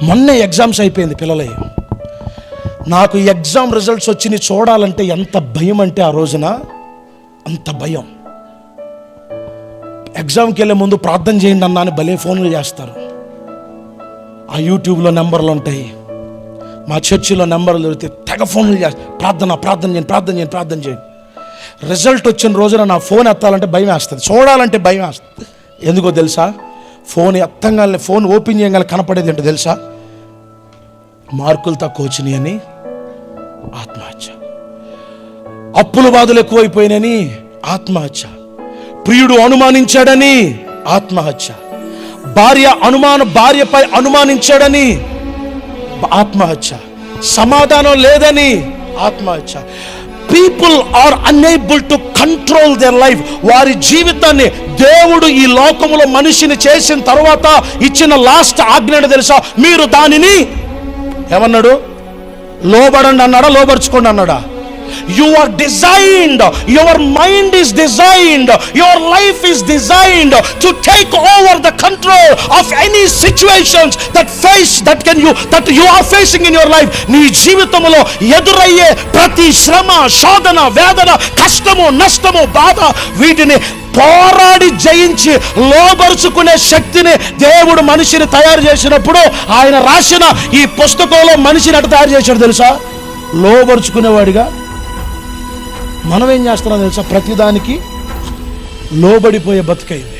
మొన్నే ఎగ్జామ్స్ అయిపోయింది పిల్లలయ్య. నాకు ఎగ్జామ్ రిజల్ట్స్ వచ్చి చూడాలంటే ఎంత భయం అంటే ఆ రోజున అంత భయం. ఎగ్జామ్కి వెళ్ళే ముందు ప్రార్థన చేయండి అన్నా అని భలే ఫోన్లు చేస్తారు. ఆ యూట్యూబ్లో నెంబర్లు ఉంటాయి, మా చర్చిలో నెంబర్లు దొరికితే తెగ ఫోన్లు చేస్తారు, ప్రార్థన చేయండి. రిజల్ట్ వచ్చిన రోజున నా ఫోన్ ఎత్తాలంటే భయం వేస్తుంది, చూడాలంటే భయం వేస్తుంది. ఎందుకో తెలుసా? ఫోన్ ఎత్తంగానే, ఫోన్ ఓపెన్ చేయగానే కనపడేది ఏంటో తెలుసా? మార్కులు తక్కువ వచ్చినాయి అని ఆత్మహత్య, అప్పుల బాధలు ఎక్కువైపోయినాయని ఆత్మహత్య, ప్రియుడు అనుమానించాడని ఆత్మహత్య, భార్యపై అనుమానించాడని ఆత్మహత్య, సమాధానం లేదని ఆత్మహత్య. People are unable to control their life. వారి జీవితాన్ని దేవుడు ఈ లోకములో మనిషిని చేసిన తర్వాత ఇచ్చిన లాస్ట్ ఆజ్ఞ తెలుసా? మీరు దానిని ఏమన్నాడు? లోబడండి అన్నాడా, లోబర్చుకోండి అన్నాడా? You are designed, your mind is designed, your life is designed to take over the control of any situations that you are facing in your life. నీ జీవితంలో ఎదురయ్యే ప్రతి శ్రమ, శోధన, వేదన, కష్టము, నష్టము, బాధ, వీటిని పోరాడి జయించి లోబరుచుకునే శక్తిని దేవుడు మనిషిని తయారు చేసినప్పుడు ఆయన రాసిన ఈ పుస్తకంలో మనిషిని అటు తయారు చేశాడు తెలుసా? లోబరుచుకునేవాడిగా. మనం ఏం చేస్తున్నాం తెలుసా? ప్రతిదానికి లోబడిపోయే బతుకైంది.